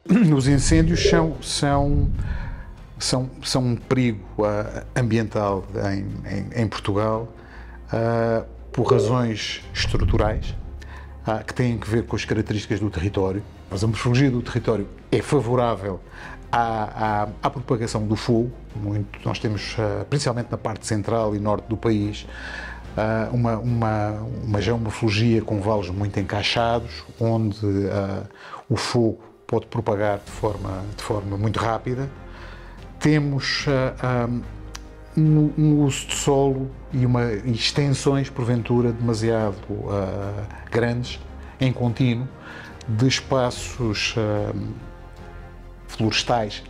Os incêndios são um perigo ambiental em Portugal por razões estruturais que têm a ver com as características do território. Mas a morfologia do território é favorável à propagação do fogo. Nós temos, principalmente na parte central e norte do país, uma geomorfologia com vales muito encaixados, onde o fogo pode propagar de forma muito rápida. Temos um uso de solo e extensões, porventura, demasiado grandes, em contínuo, de espaços florestais,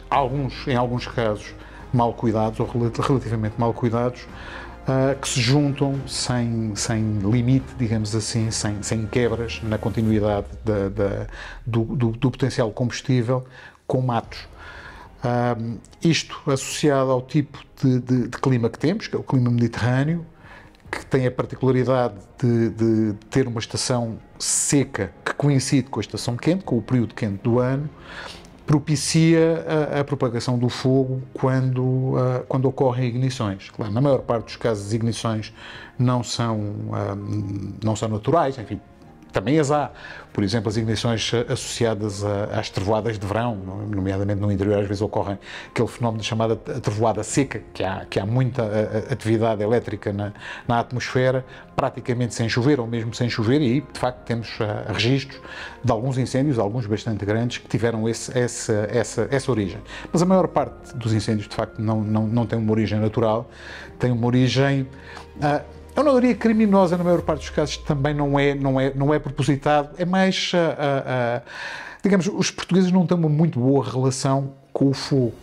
em alguns casos mal cuidados ou relativamente mal cuidados, que se juntam sem limite, digamos assim, sem quebras na continuidade do potencial combustível com matos. Isto associado ao tipo de clima que temos, que é o clima mediterrâneo, que tem a particularidade de ter uma estação seca que coincide com a estação quente, com o período quente do ano, propicia a propagação do fogo quando ocorrem ignições. Claro, na maior parte dos casos as ignições não são naturais, enfim, também as há. Por exemplo, as ignições associadas às trevoadas de verão, nomeadamente no interior, às vezes ocorrem aquele fenómeno chamado trevoada seca, que há muita atividade elétrica na atmosfera, praticamente sem chover, ou mesmo sem chover, e aí, de facto, temos registros de alguns incêndios, alguns bastante grandes, que tiveram essa origem. Mas a maior parte dos incêndios, de facto, não tem uma origem natural, tem uma origem... Eu não diria criminosa, na maior parte dos casos também não é propositado, é mais, digamos, os portugueses não têm uma muito boa relação com o fogo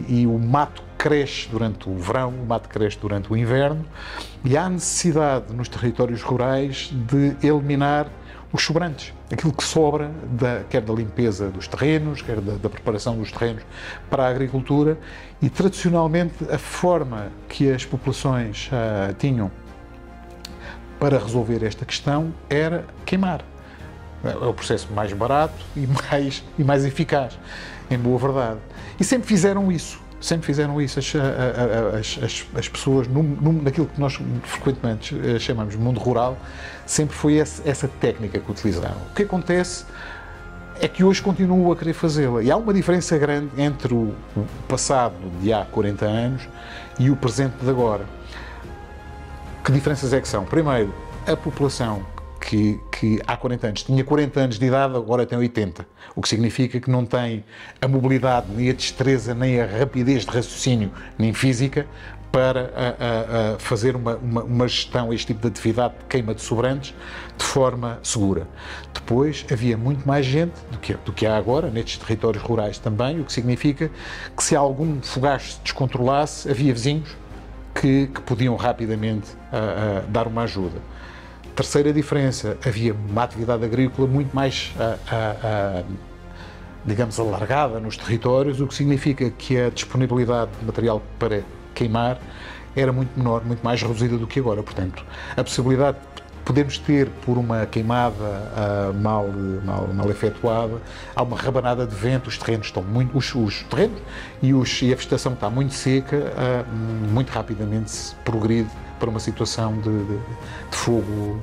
e o mato cresce durante o verão, o mato cresce durante o inverno e há necessidade nos territórios rurais de eliminar os sobrantes, aquilo que sobra, quer da limpeza dos terrenos, quer da preparação dos terrenos para a agricultura, e tradicionalmente a forma que as populações tinham para resolver esta questão era queimar. É o processo mais barato e mais eficaz, em boa verdade. E sempre fizeram isso. Sempre fizeram isso as pessoas, naquilo que nós frequentemente chamamos de mundo rural, sempre foi essa técnica que utilizaram. O que acontece é que hoje continuam a querer fazê-la. E há uma diferença grande entre o passado de há 40 anos e o presente de agora. Que diferenças é que são? Primeiro, a população que há 40 anos tinha 40 anos de idade, agora tem 80. O que significa que não tem a mobilidade, nem a destreza, nem a rapidez de raciocínio, nem física, para fazer uma gestão, este tipo de atividade de queima de sobrantes, de forma segura. Depois, havia muito mais gente do que há agora, nestes territórios rurais também, o que significa que se algum fogacho se descontrolasse, havia vizinhos que podiam rapidamente dar uma ajuda. Terceira diferença, havia uma atividade agrícola muito mais, digamos, alargada nos territórios, o que significa que a disponibilidade de material para queimar era muito menor, muito mais reduzida do que agora. Portanto, a possibilidade de podemos ter, por uma queimada mal efetuada, há uma rabanada de vento, os terrenos estão muito, os terrenos e a vegetação está muito seca, muito rapidamente se progride para uma situação de fogo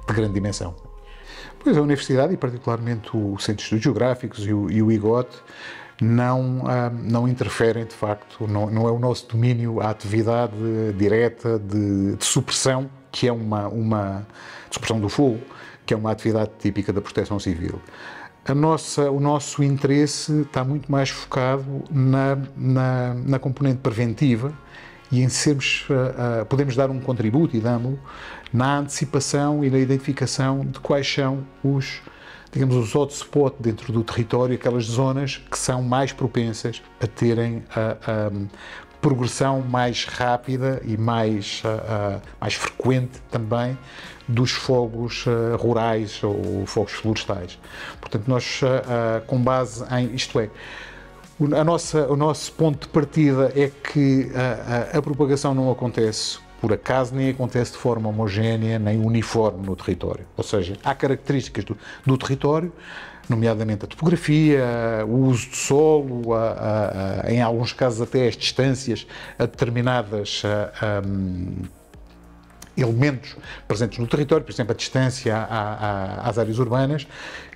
de grande dimensão. Pois a Universidade, e particularmente o Centro de Estudos Geográficos e o IGOT, não interferem, de facto, não é o nosso domínio a atividade direta de supressão, que é uma supressão do fogo, que é uma atividade típica da Proteção Civil. O nosso interesse está muito mais focado na componente preventiva e em podemos dar um contributo, e damos-lo, na antecipação e na identificação de quais são os hotspots dentro do território, aquelas zonas que são mais propensas a terem a progressão mais rápida e mais frequente também dos fogos rurais ou fogos florestais. Portanto, nós, com base em, isto é, o nosso ponto de partida é que a propagação não acontece por acaso, nem acontece de forma homogénea nem uniforme no território. Ou seja, há características do território, nomeadamente a topografia, o uso do solo, em alguns casos até as distâncias a determinadas elementos presentes no território, por exemplo, a distância às áreas urbanas,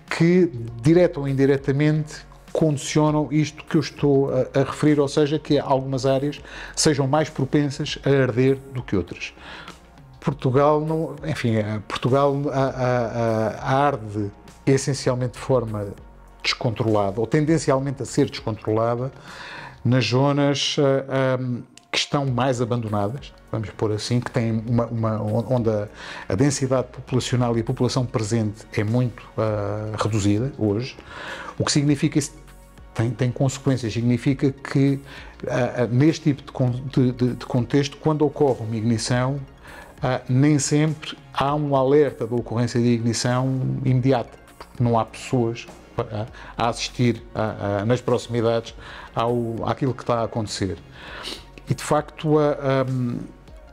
que, direta ou indiretamente, condicionam isto que eu estou a referir, ou seja, que algumas áreas sejam mais propensas a arder do que outras. Portugal, Portugal arde essencialmente de forma descontrolada, ou tendencialmente a ser descontrolada, nas zonas que estão mais abandonadas, vamos pôr assim, que têm onde a densidade populacional e a população presente é muito reduzida hoje, o que significa isso. Tem consequências, significa que neste tipo de contexto, quando ocorre uma ignição, nem sempre há um alerta da ocorrência de ignição imediata, porque não há pessoas a assistir nas proximidades àquilo que está a acontecer. E de facto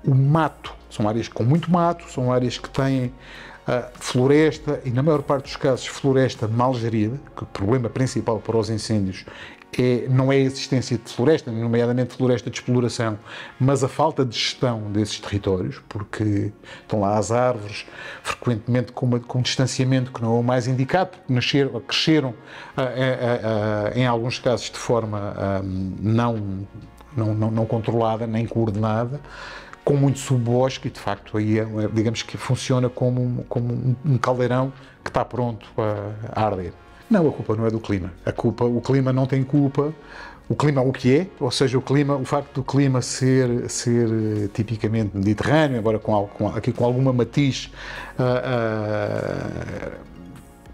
o mato, são áreas com muito mato, são áreas que têm floresta, e na maior parte dos casos floresta mal gerida, que o problema principal para os incêndios não é a existência de floresta, nomeadamente floresta de exploração, mas a falta de gestão desses territórios, porque estão lá as árvores, frequentemente com um distanciamento que não é o mais indicado, porque cresceram em alguns casos de forma não controlada, nem coordenada, com muito subbosque, e de facto aí digamos que funciona como um caldeirão que está pronto a arder. Não, a culpa não é do clima. O clima não tem culpa. O clima é o que é, ou seja, o facto do clima ser tipicamente mediterrâneo, embora aqui com alguma matiz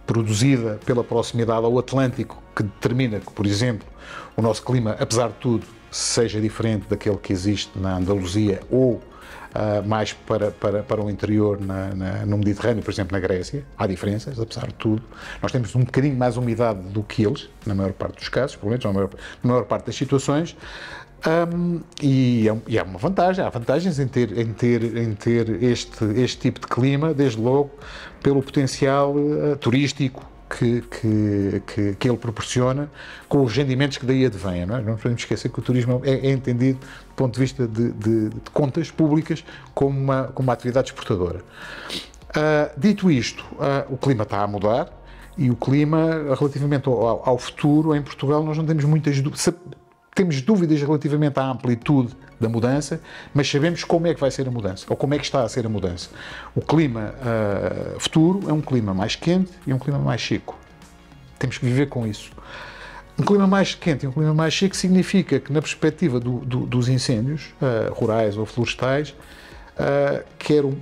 produzida pela proximidade ao Atlântico, que determina que, por exemplo, o nosso clima, apesar de tudo, seja diferente daquele que existe na Andaluzia ou mais para o interior no Mediterrâneo, por exemplo, na Grécia. Há diferenças, apesar de tudo. Nós temos um bocadinho mais umidade do que eles, na maior parte dos casos, pelo menos na maior parte das situações. E há uma vantagem, há vantagens em ter este tipo de clima, desde logo pelo potencial turístico que ele proporciona, com os rendimentos que daí advêm. Não podemos esquecer que o turismo é entendido do ponto de vista de contas públicas como uma atividade exportadora. Dito isto, o clima está a mudar, e o clima, relativamente ao futuro, em Portugal, nós não temos muitas dúvidas. Temos dúvidas relativamente à amplitude da mudança, mas sabemos como é que vai ser a mudança, ou como é que está a ser a mudança. O clima futuro é um clima mais quente e um clima mais seco. Temos que viver com isso. Um clima mais quente e um clima mais seco significa que, na perspectiva dos incêndios rurais ou florestais,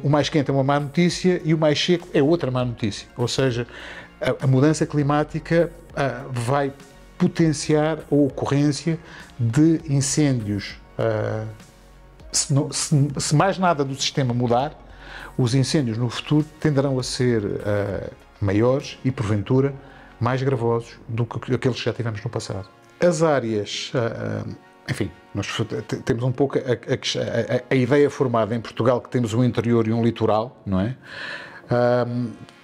o mais quente é uma má notícia e o mais seco é outra má notícia. Ou seja, a mudança climática vai potenciar a ocorrência de incêndios. Se mais nada do sistema mudar, os incêndios no futuro tenderão a ser maiores e, porventura, mais gravosos do que aqueles que já tivemos no passado. As áreas, enfim, nós temos um pouco a ideia formada em Portugal que temos um interior e um litoral, não é?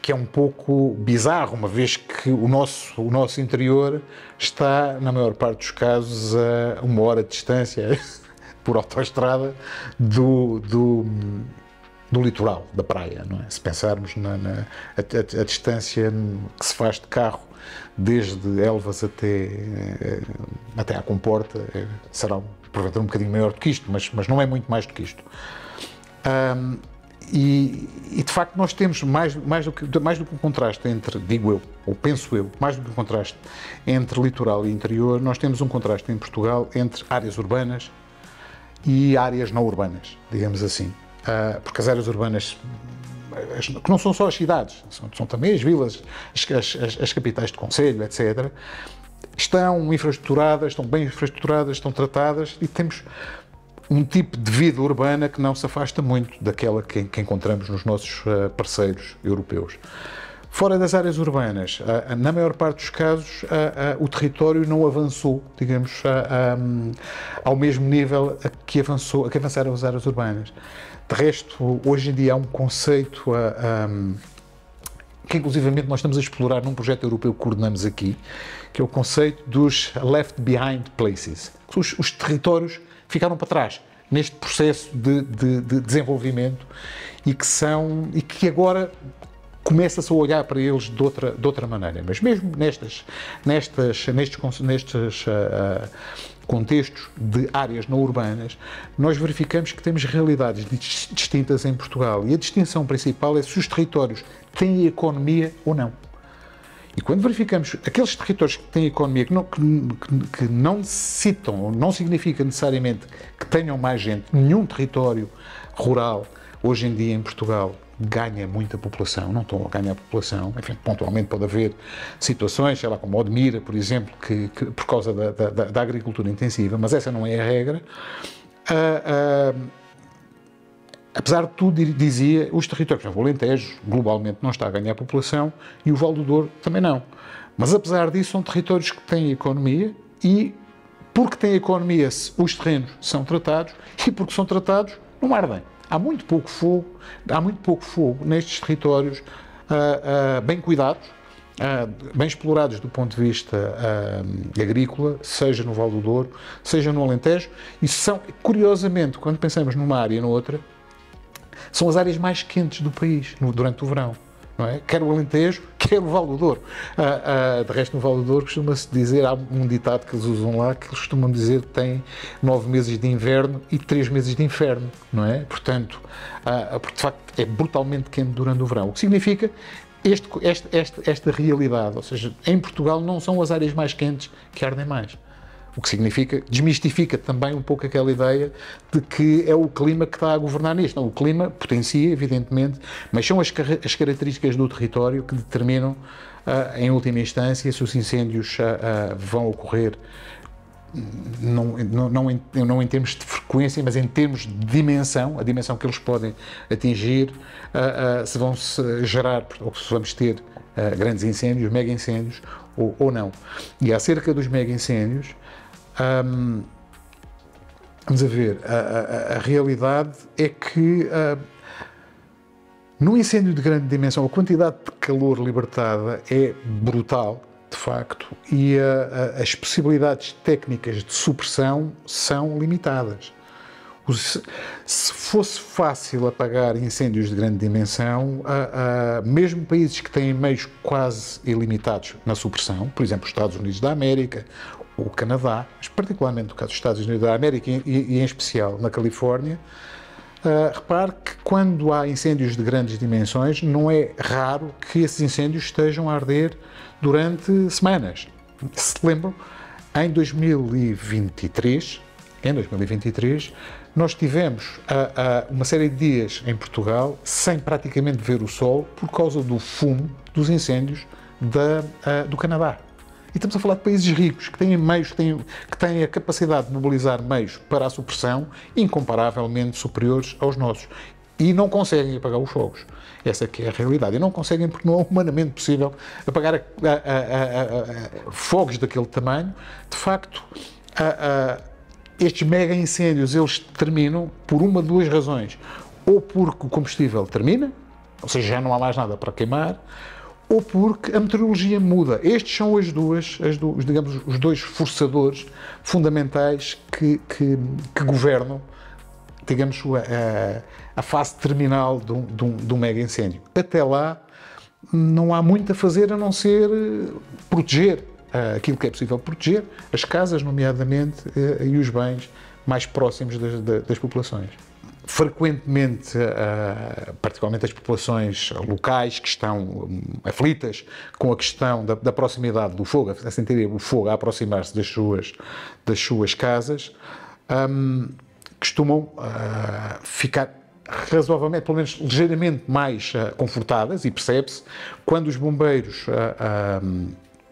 Que é um pouco bizarro, uma vez que o nosso interior está, na maior parte dos casos, a 1 hora de distância por autoestrada do litoral, da praia, não é? Se pensarmos a distância que se faz de carro desde Elvas até à Comporta, será porventura um bocadinho maior do que isto, mas não é muito mais do que isto. E de facto nós temos mais do que um contraste entre, digo eu, ou penso eu, mais do que um contraste entre litoral e interior, nós temos um contraste em Portugal entre áreas urbanas e áreas não urbanas, digamos assim. Porque as áreas urbanas, que não são só as cidades, são também as vilas, as capitais de concelho, etc., estão infraestruturadas, estão bem infraestruturadas, estão tratadas, e temos um tipo de vida urbana que não se afasta muito daquela que encontramos nos nossos parceiros europeus. Fora das áreas urbanas, na maior parte dos casos, o território não avançou, digamos, ao mesmo nível a que avançaram as áreas urbanas. De resto, hoje em dia há um conceito que inclusivamente nós estamos a explorar num projeto europeu que coordenamos aqui, que é o conceito dos Left Behind Places, que são os territórios que ficaram para trás neste processo de desenvolvimento e que agora começa-se a olhar para eles de outra maneira. Mas mesmo nestes contextos de áreas não urbanas, nós verificamos que temos realidades distintas em Portugal. E a distinção principal é se os territórios têm economia ou não. E quando verificamos aqueles territórios que têm economia, que não necessitam, ou não significa necessariamente que tenham mais gente, nenhum território rural, hoje em dia em Portugal, ganha muita população, não estão a ganhar população, enfim, pontualmente pode haver situações, sei lá, como Odmira, por exemplo, que por causa da agricultura intensiva, mas essa não é a regra. Apesar de tudo, dizia, os territórios, o Alentejo, globalmente não está a ganhar população e o Val do Douro também não. Mas apesar disso, são territórios que têm economia e, porque têm economia, os terrenos são tratados e porque são tratados, não ardem. Há muito pouco fogo nestes territórios bem cuidados, bem explorados do ponto de vista agrícola, seja no Val do Douro, seja no Alentejo, e são, curiosamente, quando pensamos numa área e noutra, são as áreas mais quentes do país durante o verão. Não é? Quer o Alentejo, quer o Val do Douro. De resto, no Val do Douro costuma-se dizer, há um ditado que eles usam lá, que eles costumam dizer que tem 9 meses de inverno e 3 meses de inferno, não é? Portanto, porque de facto é brutalmente quente durante o verão. O que significa esta realidade, ou seja, em Portugal não são as áreas mais quentes que ardem mais. O que significa, desmistifica também um pouco aquela ideia de que é o clima que está a governar nisto. Não, o clima potencia, evidentemente, mas são as características do território que determinam, em última instância, se os incêndios vão ocorrer, não em termos de frequência, mas em termos de dimensão, a dimensão que eles podem atingir, se vão -se gerar, ou se vamos ter grandes incêndios, mega incêndios, ou não. E acerca dos mega incêndios, vamos a ver, a realidade é que num incêndio de grande dimensão a quantidade de calor libertada é brutal, de facto, e as possibilidades técnicas de supressão são limitadas. Se fosse fácil apagar incêndios de grande dimensão, mesmo países que têm meios quase ilimitados na supressão, por exemplo, os Estados Unidos da América, o Canadá, mas particularmente no caso dos Estados Unidos da América e em especial na Califórnia, repare que quando há incêndios de grandes dimensões, não é raro que esses incêndios estejam a arder durante semanas. Se lembram, em 2023, nós tivemos uma série de dias em Portugal sem praticamente ver o sol por causa do fumo dos incêndios do Canadá. E estamos a falar de países ricos, que têm meios, que têm a capacidade de mobilizar meios para a supressão incomparavelmente superiores aos nossos. E não conseguem apagar os fogos. Essa que é a realidade. E não conseguem porque não é humanamente possível apagar fogos daquele tamanho. De facto, estes mega incêndios, eles terminam por uma de duas razões. Ou porque o combustível termina, ou seja, já não há mais nada para queimar, ou porque a meteorologia muda. Estes são digamos, os dois forçadores fundamentais que governam, digamos, a fase terminal de um mega incêndio. Até lá, não há muito a fazer a não ser proteger aquilo que é possível proteger, as casas, nomeadamente, e os bens mais próximos das populações. Frequentemente, particularmente as populações locais que estão aflitas com a questão da proximidade do fogo, a sentirem o fogo a aproximar-se das suas casas, costumam ficar razoavelmente, pelo menos ligeiramente mais confortadas, e percebe-se quando os bombeiros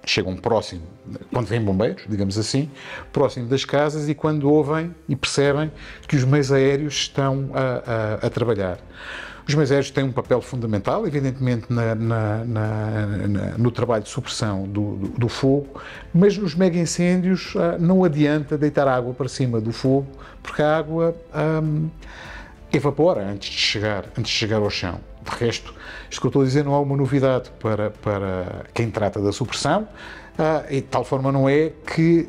chegam próximo, quando vêm bombeiros, digamos assim, próximo das casas e quando ouvem e percebem que os meios aéreos estão a trabalhar. Os meios aéreos têm um papel fundamental, evidentemente, no trabalho de supressão do fogo, mas nos mega incêndios não adianta deitar água para cima do fogo, porque a água evapora antes de chegar ao chão. De resto, isto que eu estou a dizer não é uma novidade para quem trata da supressão, e de tal forma não é que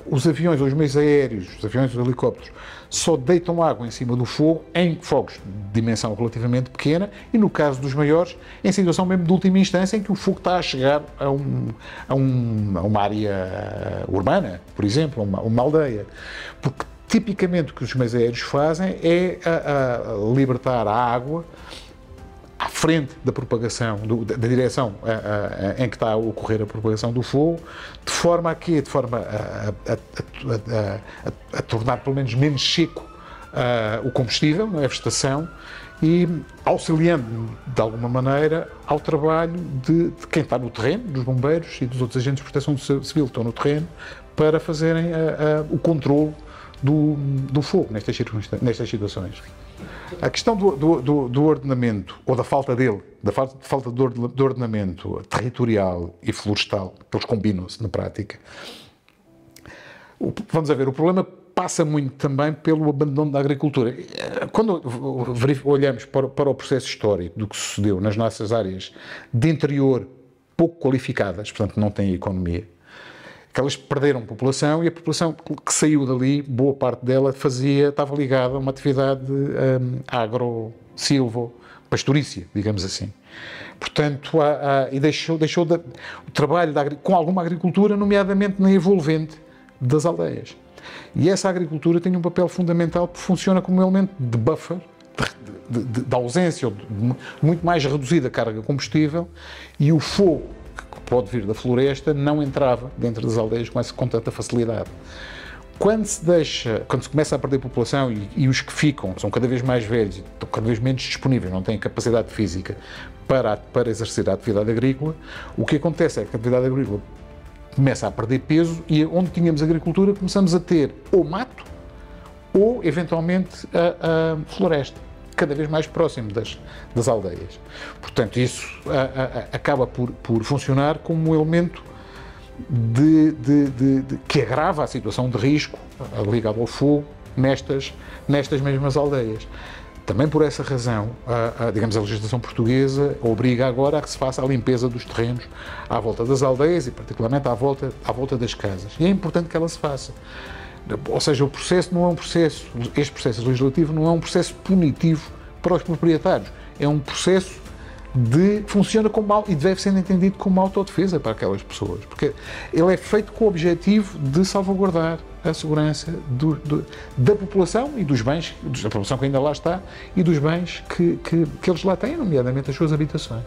os aviões, os meios aéreos, os aviões e os helicópteros, só deitam água em cima do fogo em fogos de dimensão relativamente pequena e, no caso dos maiores, em situação mesmo de última instância, em que o fogo está a chegar a uma área urbana, por exemplo, a uma aldeia. Porque, tipicamente, o que os meios aéreos fazem é libertar a água à frente da propagação, da direção em que está a ocorrer a propagação do fogo, de forma a tornar pelo menos seco o combustível, a vegetação, e auxiliando de alguma maneira ao trabalho de quem está no terreno, dos bombeiros e dos outros agentes de proteção civil que estão no terreno, para fazerem o controle do fogo nestas situações. A questão do ordenamento, ou da falta dele, da falta de ordenamento territorial e florestal, eles combinam-se na prática. Vamos a ver, o problema passa muito também pelo abandono da agricultura. Quando olhamos para o processo histórico do que sucedeu nas nossas áreas de interior pouco qualificadas, portanto não têm economia, que elas perderam população, e a população que saiu dali, boa parte dela estava ligada a uma atividade agro-silvo-pastorícia, digamos assim. Portanto, e deixou o trabalho com alguma agricultura, nomeadamente na envolvente das aldeias. E essa agricultura tem um papel fundamental, porque funciona como um elemento de buffer, de ausência, ou de muito mais reduzida carga de combustível, e o fogo que pode vir da floresta não entrava dentro das aldeias com tanta facilidade. Quando se começa a perder população e os que ficam são cada vez mais velhos, estão cada vez menos disponíveis, não têm capacidade física para exercer a atividade agrícola, o que acontece é que a atividade agrícola começa a perder peso, e onde tínhamos agricultura começamos a ter ou mato ou, eventualmente, a floresta, cada vez mais próximo das aldeias. Portanto, acaba por funcionar como um elemento que agrava a situação de risco ligado ao fogo nestas mesmas aldeias. Também por essa razão, digamos, a legislação portuguesa obriga agora a que se faça a limpeza dos terrenos à volta das aldeias e, particularmente, à volta das casas. E é importante que ela se faça. Ou seja, este processo legislativo não é um processo punitivo para os proprietários, é um processo que funciona e deve ser entendido como autodefesa para aquelas pessoas, porque ele é feito com o objetivo de salvaguardar a segurança da população e dos bens, da população que ainda lá está, e dos bens que eles lá têm, nomeadamente as suas habitações.